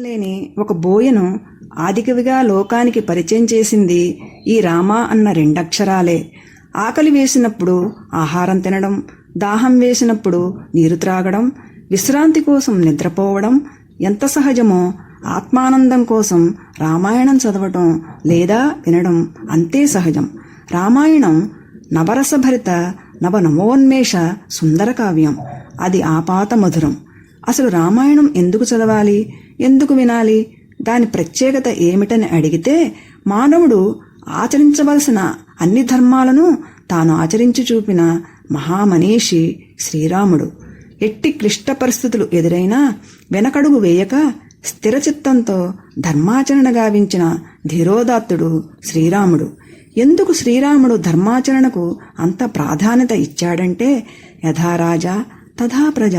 లేని ఒక బోయను ఆదికవిగా లోకానికి పరిచయం చేసింది ఈ రామ అన్న రెండక్షరాలే. ఆకలి వేసినప్పుడు ఆహారం తినడం, దాహం వేసినప్పుడు నీరు త్రాగడం, విశ్రాంతి కోసం నిద్రపోవడం ఎంత సహజమో ఆత్మానందం కోసం రామాయణం చదవటం లేదా వినడం అంతే సహజం. రామాయణం నవరసభరిత నవనమోన్మేష సుందర కావ్యం. అది ఆపాత మధురం. అసలు రామాయణం ఎందుకు చదవాలి, ఎందుకు వినాలి, దాని ప్రత్యేకత ఏమిటని అడిగితే మానవుడు ఆచరించవలసిన అన్ని ధర్మాలను తాను ఆచరించి చూపిన మహామనీషి శ్రీరాముడు. ఎట్టి క్లిష్ట పరిస్థితులు ఎదురైనా వెనకడుగు వేయక స్థిరచిత్తంతో ధర్మాచరణ గావించిన ధీరోదాత్తుడు శ్రీరాముడు. ఎందుకు శ్రీరాముడు ధర్మాచరణకు అంత ప్రాధాన్యత ఇచ్చాడంటే యథా రాజా తథా ప్రజ.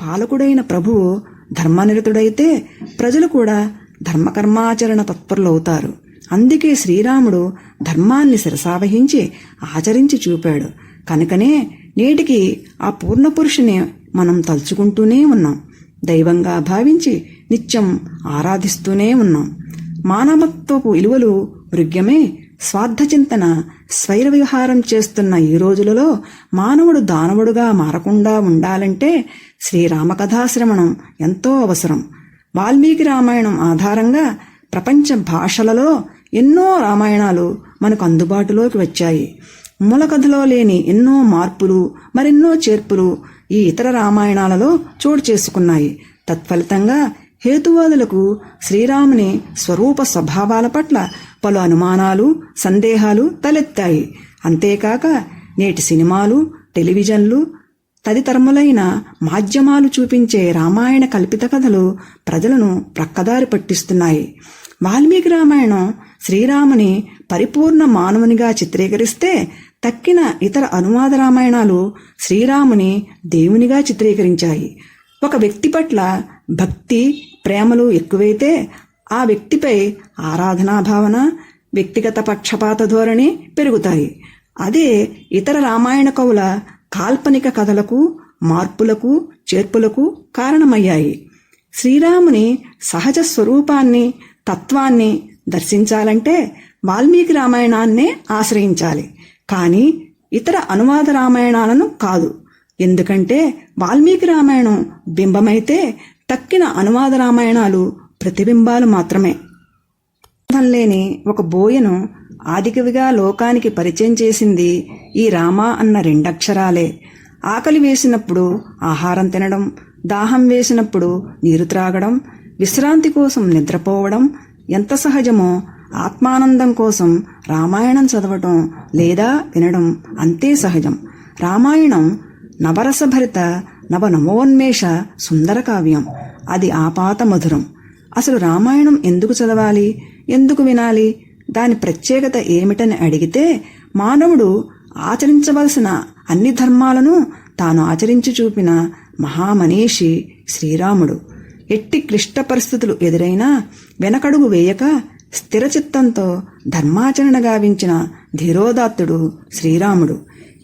పాలకుడైన ప్రభువు ధర్మనిరతుడైతే ప్రజలు కూడా ధర్మకర్మాచరణ తత్పరులవుతారు. అందుకే శ్రీరాముడు ధర్మాన్ని శిరసావహించి ఆచరించి చూపాడు. కనుకనే నేటికి ఆ పూర్ణపురుషుని మనం తలుచుకుంటూనే ఉన్నాం, దైవంగా భావించి నిత్యం ఆరాధిస్తూనే ఉన్నాం. మానవత్వపు విలువలు వృగ్యమే స్వార్థచింతన స్వైర విహారం చేస్తున్న ఈ రోజులలో మానవుడు దానవుడుగా మారకుండా ఉండాలంటే శ్రీరామకథాశ్రవణం ఎంతో అవసరం. వాల్మీకి రామాయణం ఆధారంగా ప్రపంచ భాషలలో ఎన్నో రామాయణాలు మనకు అందుబాటులోకి వచ్చాయి. మూలకథలో లేని ఎన్నో మార్పులు, మరెన్నో చేర్పులు ఈ ఇతర రామాయణాలలో చోటు చేసుకున్నాయి. తత్ఫలితంగా హేతువాదులకు శ్రీరాముని స్వరూప స్వభావాల పట్ల పలు అనుమానాలు, సందేహాలు తలెత్తాయి. అంతేకాక నేటి సినిమాలు, టెలివిజన్లు తదితరములైన మాధ్యమాలు చూపించే రామాయణ కల్పిత కథలు ప్రజలను ప్రక్కదారి పట్టిస్తున్నాయి. వాల్మీకి రామాయణం శ్రీరాముని పరిపూర్ణ మానవునిగా చిత్రీకరిస్తే, తక్కిన ఇతర అనువాద రామాయణాలు శ్రీరాముని దేవునిగా చిత్రీకరించాయి. ఒక వ్యక్తి పట్ల భక్తి, ప్రేమలు ఎక్కువైతే ఆ వ్యక్తిపై ఆరాధనా భావన, వ్యక్తిగత పక్షపాత ధోరణి పెరుగుతాయి. అదే ఇతర రామాయణ కవుల కాల్పనిక కథలకు, మార్పులకు, చేర్పులకు కారణమయ్యాయి. శ్రీరాముని సహజ స్వరూపాన్ని, తత్వాన్ని దర్శించాలంటే వాల్మీకి రామాయణాన్నే ఆశ్రయించాలి, కానీ ఇతర అనువాద రామాయణాలను కాదు. ఎందుకంటే వాల్మీకి రామాయణం బింబమైతే తక్కిన అనువాద రామాయణాలు ప్రతిబింబాలు మాత్రమే. లేని ఒక బోయను ఆదికవిగా లోకానికి పరిచయం చేసింది ఈ రామ అన్న రెండక్షరాలే. ఆకలి వేసినప్పుడు ఆహారం తినడం, దాహం వేసినప్పుడు నీరు త్రాగడం, విశ్రాంతి కోసం నిద్రపోవడం ఎంత సహజమో ఆత్మానందం కోసం రామాయణం చదవటం లేదా వినడం అంతే సహజం. రామాయణం నవరసభరిత నవనమోన్మేష సుందర కావ్యం. అది ఆపాత మధురం. అసలు రామాయణం ఎందుకు చదవాలి, ఎందుకు వినాలి, దాని ప్రత్యేకత ఏమిటని అడిగితే మానవుడు ఆచరించవలసిన అన్ని ధర్మాలను తాను ఆచరించి చూపిన మహామనీషి శ్రీరాముడు. ఎట్టి క్లిష్ట పరిస్థితులు ఎదురైనా వెనకడుగు వేయక స్థిరచిత్తంతో ధర్మాచరణ గావించిన ధీరోదాత్తుడు శ్రీరాముడు.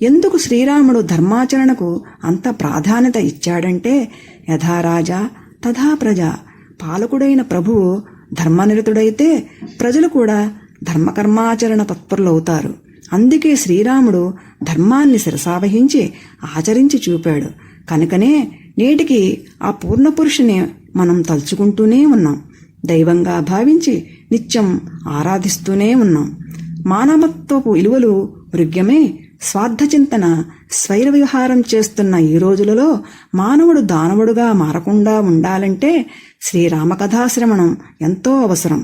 ఎందుకు శ్రీరాముడు ధర్మాచరణకు అంత ప్రాధాన్యత ఇచ్చాడంటే యథా రాజా తథా ప్రజ. పాలకుడైన ప్రభువు ధర్మనిరతుడైతే ప్రజలు కూడా ధర్మకర్మాచరణ తత్పరులవుతారు. అందుకే శ్రీరాముడు ధర్మాన్ని శిరసావహించి ఆచరించి చూపాడు. కనుకనే నేటికి ఆ పూర్ణపురుషుని మనం తలుచుకుంటూనే ఉన్నాం, దైవంగా భావించి నిత్యం ఆరాధిస్తూనే ఉన్నాం. మానవత్వపు విలువలు వృగ్యమే స్వార్థచింతన స్వైర విహారం చేస్తున్న ఈ రోజులలో మానవుడు దానవుడుగా మారకుండా ఉండాలంటే శ్రీరామకథాశ్రవణం ఎంతో అవసరం.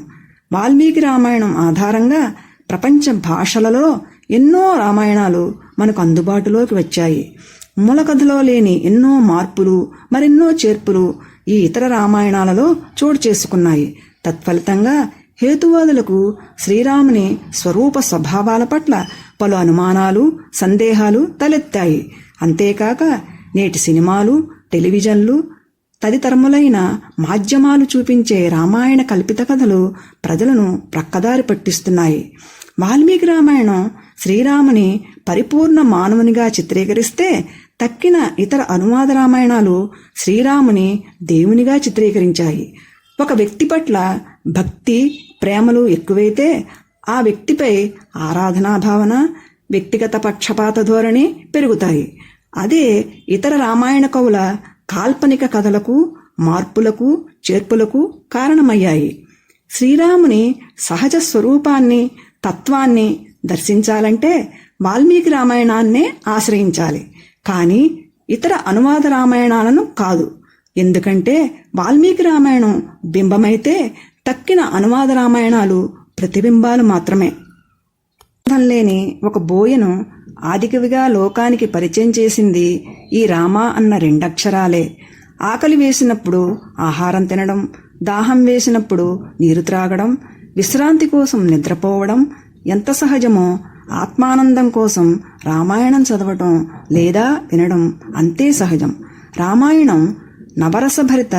వాల్మీకి రామాయణం ఆధారంగా ప్రపంచ భాషలలో ఎన్నో రామాయణాలు మనకు అందుబాటులోకి వచ్చాయి. మూలకథలో లేని ఎన్నో మార్పులు, మరెన్నో చేర్పులు ఈ ఇతర రామాయణాలలో చోటు చేసుకున్నాయి. తత్ఫలితంగా హేతువాదులకు శ్రీరాముని స్వరూప స్వభావాల పట్ల పలు అనుమానాలు, సందేహాలు తలెత్తాయి. అంతేకాక నేటి సినిమాలు, టెలివిజన్లు తదితరములైన మాధ్యమాలు చూపించే రామాయణ కల్పిత కథలు ప్రజలను ప్రక్కదారి పట్టిస్తున్నాయి. వాల్మీకి రామాయణం శ్రీరాముని పరిపూర్ణ మానవునిగా చిత్రీకరిస్తే, తక్కిన ఇతర అనువాద రామాయణాలు శ్రీరాముని దేవునిగా చిత్రీకరించాయి. ఒక వ్యక్తి పట్ల భక్తి ప్రేమలు ఎక్కువైతే ఆ వ్యక్తిపై ఆరాధనా భావన, వ్యక్తిగత పక్షపాత ధోరణి పెరుగుతాయి. అదే ఇతర రామాయణ కవుల కాల్పనిక కథలకు మార్పులకు చేర్పులకు కారణమయ్యాయి. శ్రీరాముని సహజ స్వరూపాన్ని తత్వాన్ని దర్శించాలంటే వాల్మీకి రామాయణాన్నే ఆశ్రయించాలి, కానీ ఇతర అనువాద రామాయణాలను కాదు. ఎందుకంటే వాల్మీకి రామాయణం బింబమైతే తక్కిన అనువాద రామాయణాలు ప్రతిబింబాలు మాత్రమే. లేని ఒక బోయను ఆదికవిగా లోకానికి పరిచయం చేసింది ఈ రామ అన్న రెండక్షరాలే. ఆకలి వేసినప్పుడు ఆహారం తినడం, దాహం వేసినప్పుడు నీరు త్రాగడం, విశ్రాంతి కోసం నిద్రపోవడం ఎంత సహజమో ఆత్మానందం కోసం రామాయణం చదవటం లేదా వినడం అంతే సహజం. రామాయణం నవరసభరిత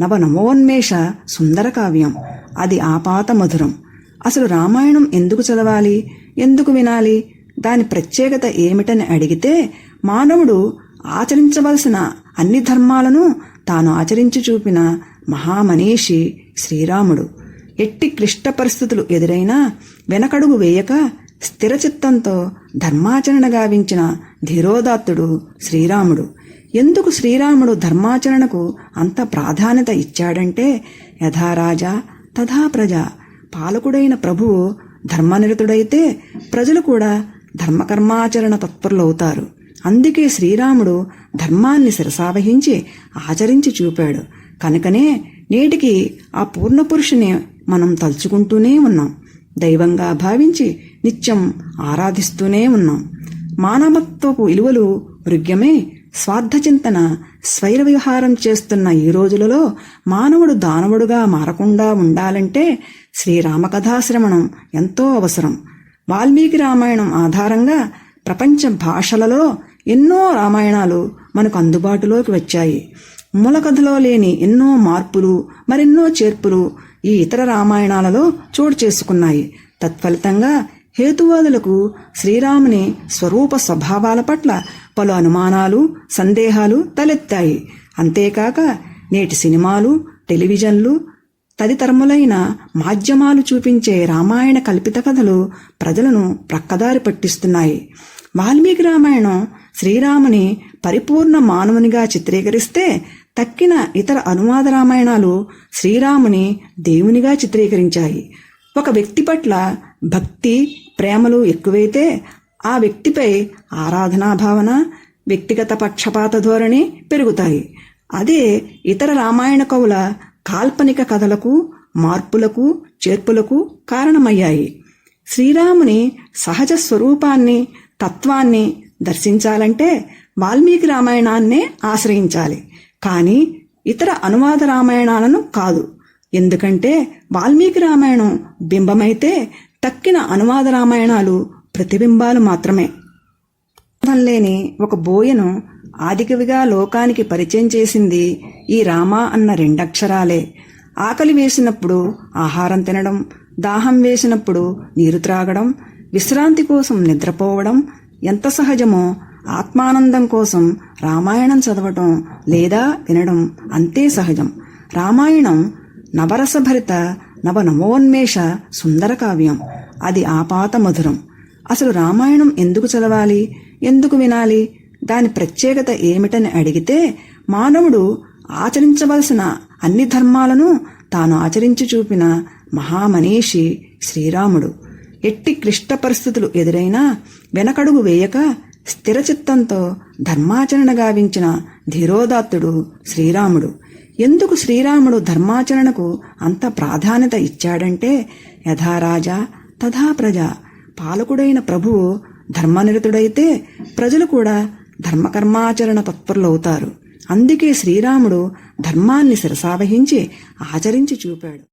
నవనవోన్మేష సుందర కావ్యం. అది ఆపాత మధురం. అసలు రామాయణం ఎందుకు చదవాలి, ఎందుకు వినాలి, దాని ప్రత్యేకత ఏమిటని అడిగితే మానవుడు ఆచరించవలసిన అన్ని ధర్మాలను తాను ఆచరించి చూపిన మహామనీషి శ్రీరాముడు. ఎట్టి క్లిష్ట పరిస్థితులు ఎదురైనా వెనకడుగు వేయక స్థిరచిత్తంతో ధర్మాచరణ గావించిన ధీరోదాత్తుడు శ్రీరాముడు. ఎందుకు శ్రీరాముడు ధర్మాచరణకు అంత ప్రాధాన్యత ఇచ్చాడంటే యథా రాజా తథా ప్రజ. పాలకుడైన ప్రభువు ధర్మనిరతుడైతే ప్రజలు కూడా ధర్మకర్మాచరణ తత్పరులవుతారు. అందుకే శ్రీరాముడు ధర్మాన్ని శిరసావహించి ఆచరించి చూపాడు. కనుకనే నేటికి ఆ పూర్ణపురుషుని మనం తలుచుకుంటూనే ఉన్నాం, దైవంగా భావించి నిత్యం ఆరాధిస్తూనే ఉన్నాం. మానవత్వపు విలువలు వృగ్యమై స్వార్థచింతన స్వైర విహారం చేస్తున్న ఈ రోజులలో మానవుడు దానవుడుగా మారకుండా ఉండాలంటే శ్రీరామకథాశ్రవణం ఎంతో అవసరం. వాల్మీకి రామాయణం ఆధారంగా ప్రపంచ భాషలలో ఎన్నో రామాయణాలు మనకు అందుబాటులోకి వచ్చాయి. మూల కథలో లేని ఎన్నో మార్పులు మరెన్నో చేర్పులు ఈ ఇతర రామాయణాలలో చోటు చేసుకున్నాయి. తత్ఫలితంగా హేతువాదులకు శ్రీరాముని స్వరూప స్వభావాల పట్ల పలు అనుమానాలు సందేహాలు తలెత్తాయి. అంతేకాక నేటి సినిమాలు, టెలివిజన్లు తదితరములైన మాధ్యమాలు చూపించే రామాయణ కల్పిత కథలు ప్రజలను ప్రక్కదారి పట్టిస్తున్నాయి. వాల్మీకి రామాయణం శ్రీరాముని పరిపూర్ణ మానవునిగా చిత్రీకరిస్తే తక్కిన ఇతర అనువాద రామాయణాలు శ్రీరాముని దేవునిగా చిత్రీకరించాయి. ఒక వ్యక్తి పట్ల భక్తి ప్రేమలు ఎక్కువైతే ఆ వ్యక్తిపై ఆరాధనా భావన, వ్యక్తిగత పక్షపాత ధోరణి పెరుగుతాయి. అదే ఇతర రామాయణ కవుల కాల్పనిక కథలకు మార్పులకు చేర్పులకు కారణమయ్యాయి. శ్రీరాముని సహజ స్వరూపాన్ని తత్వాన్ని దర్శించాలంటే వాల్మీకి రామాయణాన్నే ఆశ్రయించాలి, కానీ ఇతర అనువాద రామాయణాలను కాదు. ఎందుకంటే వాల్మీకి రామాయణం బింబమైతే తక్కిన అనువాద రామాయణాలు ప్రతిబింబాలు మాత్రమే. లేని ఒక బోయను ఆదికవిగా లోకానికి పరిచయం చేసింది ఈ రామ అన్న రెండక్షరాలే. ఆకలి వేసినప్పుడు ఆహారం తినడం, దాహం వేసినప్పుడు నీరు త్రాగడం, విశ్రాంతి కోసం నిద్రపోవడం ఎంత సహజమో ఆత్మానందం కోసం రామాయణం చదవటం లేదా వినడం అంతే సహజం. రామాయణం నవరసభరిత నవనవోన్మేష సుందర కావ్యం. అది ఆపాత మధురం. అసలు రామాయణం ఎందుకు చదవాలి, ఎందుకు వినాలి, దాని ప్రత్యేకత ఏమిటని అడిగితే మానవుడు ఆచరించవలసిన అన్ని ధర్మాలను తాను ఆచరించి చూపిన మహామనీషి శ్రీరాముడు. ఎట్టి క్లిష్ట పరిస్థితులు ఎదురైనా వెనకడుగు వేయక స్థిరచిత్తంతో ధర్మాచరణ గావించిన ధీరోదాత్తుడు శ్రీరాముడు. ఎందుకు శ్రీరాముడు ధర్మాచరణకు అంత ప్రాధాన్యత ఇచ్చాడంటే యథా రాజా తథా ప్రజ. పాలకుడైన ప్రభువు ధర్మనిరతుడైతే ప్రజలు కూడా ధర్మకర్మాచరణ తత్పరులవుతారు. అందుకే శ్రీరాముడు ధర్మాన్ని శిరసావహించి ఆచరించి చూపాడు.